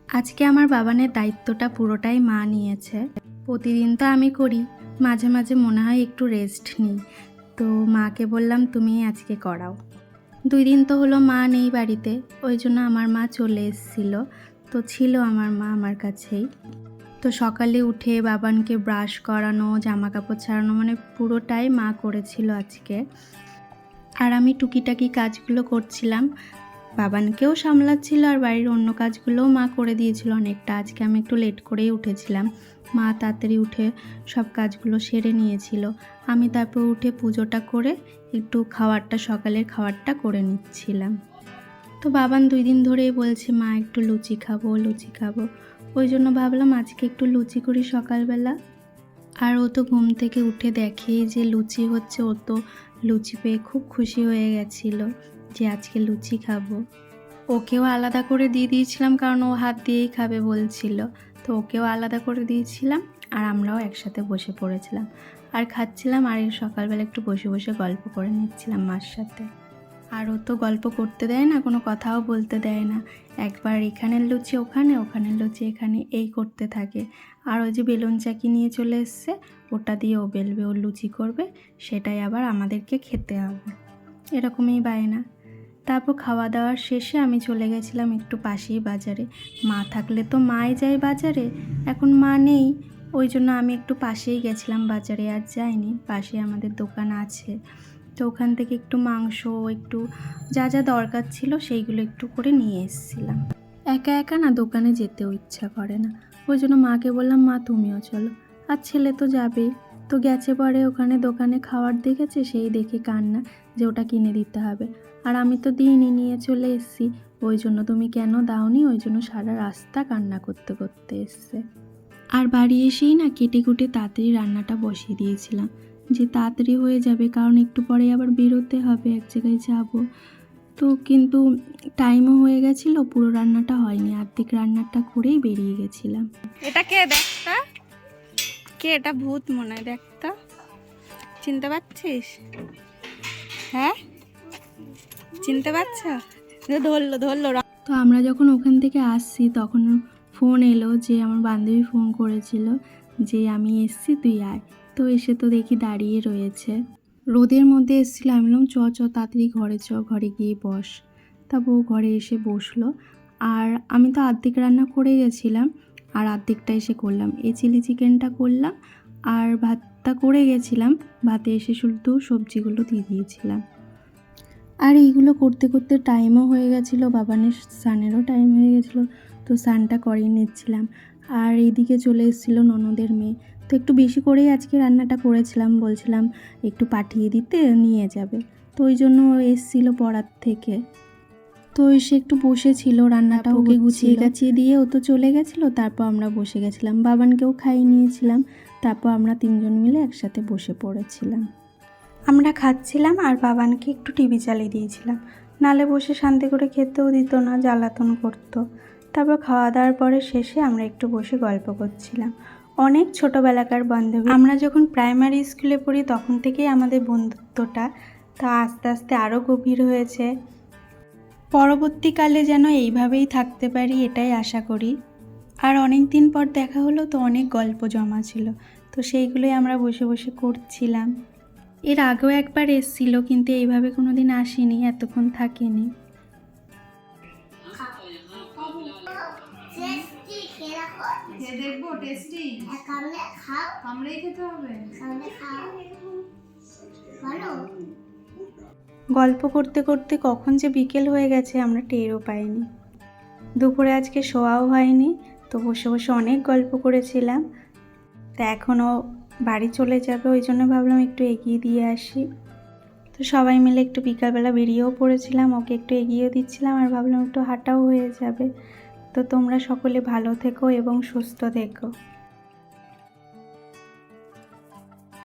আজকে আমার বাবানের দায়িত্বটা পুরোটাই মা নিয়েছে। প্রতিদিন তো আমি করি, মাঝে মাঝে মনে হয় একটু রেস্ট নিই, তো মাকে বললাম তুমি আজকে করাও। 2 দিন তো হলো মা নেই বাড়িতে, ওই জন্য আমার মা চলে এসেছিল, তো ছিল আমার মা আমার কাছেই। তো সকালে উঠে বাবানকে ব্রাশ করানো, জামা কাপড় ছাড়ানো, মানে পুরোটাই মা করেছিল আজকে। আর আমি টুকিটাকি কাজগুলো করছিলাম, বাবানকেও সামলাচ্ছিল আর বাড়ির অন্য কাজগুলোও মা করে দিয়েছিল অনেকটা। আজকে আমি একটু লেট করেই উঠেছিলাম, মা তাড়াতাড়ি উঠে সব কাজগুলো সেরে নিয়েছিল। আমি তারপর উঠে পুজোটা করে একটু সকালের খাবারটা করে নিচ্ছিলাম। তো বাবান 2 দিন ধরেই বলছে মা একটু লুচি খাবো লুচি খাবো, ওই জন্য ভাবলাম আজকে একটু লুচি করি সকালবেলা। আর ও তো ঘুম থেকে উঠে দেখেই যে লুচি হচ্ছে, ও তো লুচি পেয়ে খুব খুশি হয়ে গেছিলো যে আজকে লুচি খাবো। ওকেও আলাদা করে দিয়ে দিয়েছিলাম, কারণ ও হাত দিয়েই খাবে বলছিল, তো ওকেও আলাদা করে দিয়েছিলাম আর আমরাও একসাথে বসে পড়েছিলাম আর খাচ্ছিলাম। আর সকালবেলা একটু বসে বসে গল্প করে নিচ্ছিলাম মার সাথে। আর ও তো গল্প করতে দেয় না, কোনো কথাও বলতে দেয় না, একবার এখানের লুচি ওখানে, ওখানের লুচি এখানে, এই করতে থাকে। আর ওই যে বেলুন চাকি নিয়ে চলে এসছে, ওটা দিয়ে ও বেলবে, ও লুচি করবে, সেটাই আবার আমাদেরকে খেতে হবে, এরকমই বায়না। তারপর খাওয়া দাওয়ার শেষে আমি চলে গেছিলাম একটু পাশেই বাজারে। মা থাকলে তো মাই যায় বাজারে, এখন মা নেই, ওই জন্য আমি একটু পাশেই গেছিলাম বাজারে, আর যাইনি। পাশে আমাদের দোকান আছে, তো ওখান থেকে একটু মাংস, একটু যা যা দরকার ছিল সেইগুলো একটু করে নিয়ে এসেছিলাম। একা একা না দোকানে যেতেও ইচ্ছা করে না, ওই জন্য মাকে বললাম মা তুমিও চলো। আর ছেলে তো যাবেই, তো গেছে পরে ওখানে দোকানে খাবার দেখেছে, সেই দেখে কান্না যে ওটা কিনে দিতে হবে। আর আমি তো দিইনি, নিয়ে চলে এসেছি, ওই জন্য তুমি কেন দাওনি, ওই জন্য সারা রাস্তা কান্না করতে করতে এসছে। আর বাড়ি এসেই না কেটে কুটে তাড়াতাড়ি রান্নাটা বসিয়ে দিয়েছিলাম, যে তাড়াতাড়ি হয়ে যাবে, কারণ একটু পরে আবার বেরোতে হবে, এক জায়গায় যাব। তো কিন্তু টাইমও হয়ে গেছিলো, পুরো রান্নাটা হয়নি, অর্ধেক রান্নাটা করেই বেরিয়ে গেছিলাম। এটা কে দেখতা, কে এটা ভূত মনে হয়, দেখতা চিনতে পারছিস? হ্যাঁ চিনতে পারছ? ধরলো। তো আমরা যখন ওখান থেকে আসছি তখন ফোন এলো, যে আমার বান্ধবী ফোন করেছিল যে আমি এসছি তুই আয়। তো এসে তো দেখি দাঁড়িয়ে রয়েছে, রোদের মধ্যে এসেছিল। আমি বললাম চ তাড়াতাড়ি ঘরে চ, ঘরে গিয়ে বস। তারপর ও ঘরে এসে বসলো। আর আমি তো অর্ধেক রান্না করে গেছিলাম, আর অর্ধেকটা এসে করলাম, এই চিলি চিকেনটা করলাম, আর ভাতটা করে গেছিলাম, ভাতে এসে শুধু সবজিগুলো দিয়ে দিয়েছিলাম। আর এইগুলো করতে করতে টাইমও হয়ে গেছিলো, বাবানের স্নানেরও টাইম হয়ে গেছিলো, তো স্নানটা করিয়ে নিচ্ছিলাম। আর এইদিকে চলে এসেছিলো ননদের মেয়ে, তো একটু বেশি করেই আজকে রান্নাটা করেছিলাম, বলছিলাম একটু পাঠিয়ে দিতে, নিয়ে যাবে, তো ওই জন্য এসেছিলো পড়ার থেকে। তো এসে একটু বসেছিল, রান্নাটা ওকে গুছিয়ে গাছিয়ে দিয়ে ও তো চলে গেছিলো। তারপর আমরা বসে গেছিলাম, বাবানকেও খাইয়ে নিয়েছিলাম, তারপর আমরা 3 জন মিলে একসাথে বসে পড়েছিলাম। আমরা খাচ্ছিলাম আর বাবানকে একটু টিভি চালিয়ে দিয়েছিলাম, নালে বসে শান্তি করে খেতেও দিত না, জ্বালাতন করতো। তারপর খাওয়া দাওয়ার পরে শেষে আমরা একটু বসে গল্প করছিলাম। অনেক ছোটোবেলাকার বান্ধবী, আমরা যখন প্রাইমারি স্কুলে পড়ি তখন থেকেই আমাদের বন্ধুত্বটা, তা আস্তে আস্তে আরও গভীর হয়েছে। পরবর্তীকালে যেন এইভাবেই থাকতে পারি, এটাই আশা করি। আর অনেক দিন পর দেখা হলো, তো অনেক গল্প জমা ছিল, তো সেইগুলোই আমরা বসে বসে করছিলাম। এর আগেও একবার এসেছিল, কিন্তু এইভাবে কোনো দিন আসেনি, এতক্ষণ থাকেনি। গল্প করতে করতে কখন যে বিকেল হয়ে গেছে আমরা টেরও পাইনি। দুপুরে আজকে শোয়াও হয়নি, তো বসে বসে অনেক গল্প করেছিলাম। তা এখনও বাড়ি চলে যাবে, ওই জন্য ভাবলাম একটু এগিয়ে দিয়ে আসি। তো সবাই মিলে একটু বিকালবেলা বেরিয়েও পড়েছিলাম, ওকে একটু এগিয়েও দিচ্ছিলাম, আর ভাবলাম একটু হাঁটাও হয়ে যাবে। তো তোমরা সকলে ভালো থেকো এবং সুস্থ থেকো।